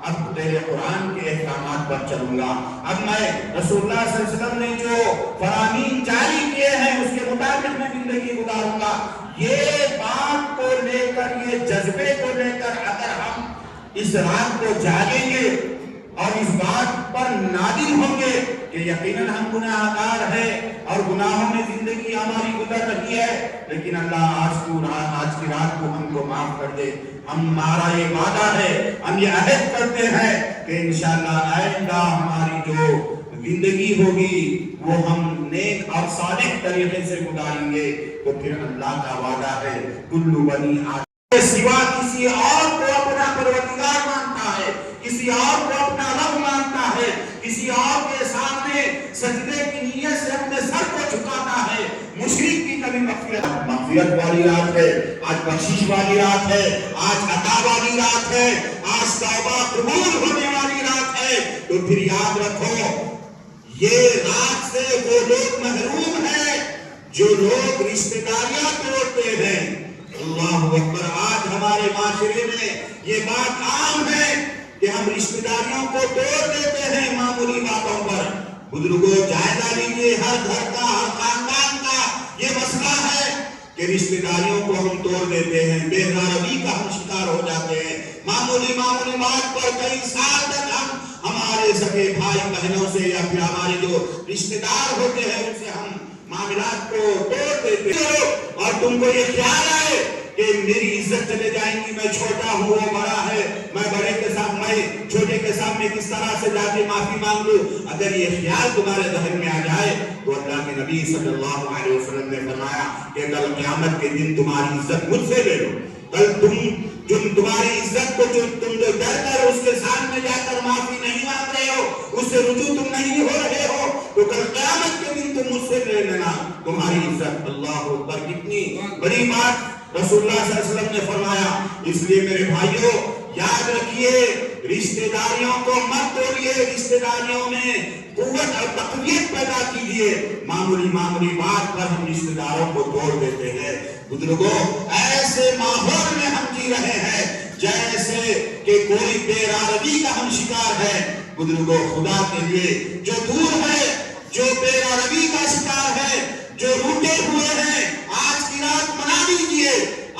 اب تیرے قرآن کے احکامات پر چلوں گا، اب میں رسول اللہ صلی اللہ علیہ وسلم نے جو فرامین جاری کیے ہیں اس کے مطابق میں زندگی گزاروں گا۔ یہ بات کو لے کر، یہ جذبے کو لے کر اگر ہم اس رات کو جاگیں گے اور اس بات پر نادم ہوں گے کہ یقیناً ہم گناہ گار ہیں اور گناہوں میں زندگی ہماری گزر رہی ہے، لیکن اللہ آج کی رات کو ہم کو معاف کر دے۔ ہمارا یہ وعدہ ہے، ہم یہ عہد کرتے ہیں کہ انشاءاللہ آئندہ ہماری جو زندگی ہوگی وہ ہم نیک اور صالح طریقے سے گزاریں گے۔ تو پھر اللہ کا وعدہ ہے کلو بنی آدم کے سوا کسی اور کو اپنا پروردگار مانتا ہے، کسی اور کو اپنا رب مانتا ہے، کسی اور کے سامنے سجدے کی نیت سے اپنے سر کو جھکاتا ہے، مشرک کی کبھی مغفرت والی رات ہے، آج بخشش والی رات ہے، آج عطا والی رات ہے، آج توبہ قبول ہونے والی رات ہے۔ تو پھر یاد رکھو یہ رات سے وہ لوگ محروم ہیں جو لوگ رشتہ داریاں توڑتے ہیں۔ اللہ اکبر، آج ہمارے معاشرے میں یہ بات عام ہے کہ ہم رشتہ داریوں کو توڑ دیتے ہیں معمولی باتوں پر۔ بزرگوں جائزہ لیجیے، ہر گھر کا، ہر خاندان کا یہ مسئلہ ہے کہ رشتہ داریوں کو ہم توڑ دیتے ہیں، بے روی کا ہم شکار ہو جاتے ہیں۔ معمولی بات پر کئی سال تک ہم ہمارے سگے بھائی بہنوں سے یا پھر ہمارے جو رشتہ دار ہوتے ہیں ان سے ہم معاملات کو توڑ دیتے ہیں، اور تم کو یہ خیال ہے کہ میری عزت چلے جائیں گی، میں چھوٹا ہوں وہ بڑا ہے، میں بڑے کے ساتھ، میں چھوٹے کے سامنے کس طرح سے جا کے معافی مانگ لوں۔ اگر یہ خیال تمہارے ذہن میں آ جائے تو اللہ کے نبی صلی اللہ علیہ وسلم نے فرمایا کہ کل قیامت کے دن تمہاری عزت مجھ سے لے لو۔ کل تمہاری عزت کو تم جو ڈر کر اس کے سامنے جا کر معافی نہیں مانگ رہے ہو، اس سے رجوع تم نہیں ہو رہے ہو، تو کل قیامت کے دن تم مجھ سے لے لینا تمہاری عزت۔ اللہ اکبر، کتنی بڑی بات رسول اللہ صلی اللہ علیہ وسلم نے فرمایا۔ اس لیے میرے بھائیوں یاد رکھیے، رشتہ داریوں کو مت توڑیے، رشتہ داریوں میں قوت اور تقویت پیدا کیجیے۔ معمولی بات پر ہم رشتہ داروں کو توڑ دیتے ہیں۔ بزرگوں، ایسے ماحول میں ہم جی رہے ہیں جیسے کہ کوئی بے روی کا ہم شکار ہے۔ بزرگوں، خدا کے لیے جو دور ہے، جو بے روی کا شکار ہے، جو روٹے ہوئے ہیں، آج کی رات منا لیجیے،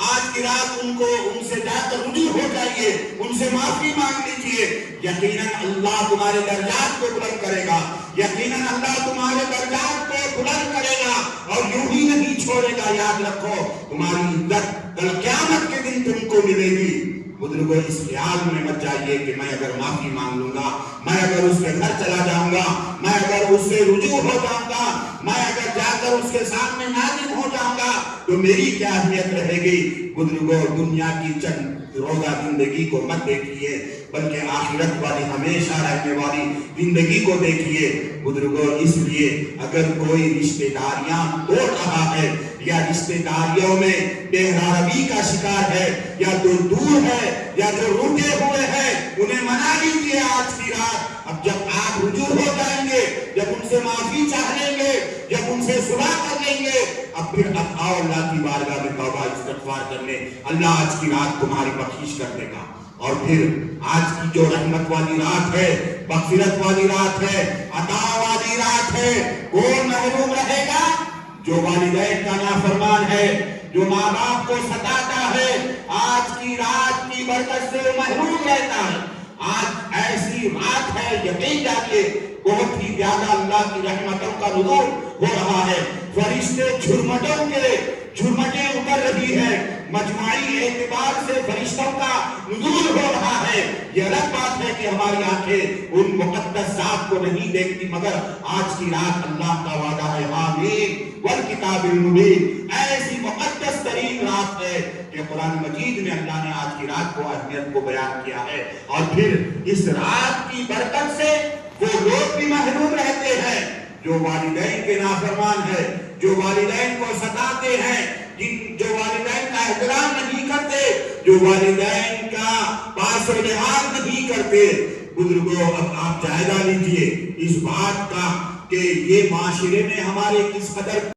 آج کی رات ان سے جا کر رجوع ہو جائیے، ان سے معافی مانگ لیجیے۔ یقیناً اللہ تمہارے درجات کو بلند کرے گا، یقیناً اللہ تمہارے درجات کو بلند کرے گا، اور یوں ہی نہیں چھوڑے گا۔ یاد رکھو تمہاری عزت کل قیامت کے دن تم کو ملے گی۔ بزرگوں، اس خیال میں مت جائیے کہ میں اگر معافی مانگ لوں گا، میں اگر اس کے گھر چلا جاؤں گا، میں اگر اس سے رجوع ہو جاؤں گا، میں اگر جا کر اس کے سامنے نادم ہو جاؤں گا تو میری کیا اہمیت رہے گی۔ بزرگوں، دنیا کی چند روزہ زندگی کو مت دیکھیے، بلکہ آخرت والی ہمیشہ رہنے والی زندگی کو دیکھیے۔ بزرگوں، اس لیے اگر کوئی رشتہ داریاں توڑ رہا ہے یا رشتہ داریوں میں بے روی کا شکار ہے، یا جو دور ہے یا جو روٹے ہوئے ہیں، انہیں منا لیجیے آج کی رات۔ اب جب آپ رجوع ہو جائیں گے، جب ان سے معافی چاہ لیں گے، جب ان سے صلح کر لیں گے، اب آؤ اللہ کی بارگاہ میں توبہ استغفار کرنے، اللہ آج کی رات تمہاری بخشش کر دے گا۔ اور پھر آج کی جو رحمت والی رات ہے، مغفرت والی رات ہے، عطا والی رات ہے، کون محروم رہے گا؟ جو والدین کا نافرمان ہے، جو ماں باپ کو ستاتا ہے، آج کی رات کی برکت سے محروم رہتا ہے۔ آج ایسی رات ہے، یقین جانیے بہت ہی زیادہ اللہ کی رحمتوں کا نزول ہو رہا ہے۔ فرشتے جھرمٹیں اتر رہی ہے، مجموعی اعتبار سے فرشتوں کا نزول ہو رہا ہے۔ یہ الگ بات ہے کہ ہماری آنکھیں ان مقدس ذات کو نہیں دیکھتی، مگر آج کی رات اللہ کا وعدہ ہے، آمین والکتاب المبین، ایسی مقدس ترین رات ہے کہ قرآن مجید میں اللہ نے آج کی رات کو اہمیت کو بیان کیا ہے۔ اور پھر اس رات کی برکت سے وہ لوگ بھی محروم رہتے ہیں جو والدین کے نافرمان ہیں، جو والدین کو ستاتے ہیں، جو والدین کا احترام نہیں کرتے، جو والدین کا پاس و لحاظ نہیں کرتے۔ بزرگوں، اب آپ جائزہ لیجئے اس بات کا کہ یہ معاشرے میں ہمارے کس قدر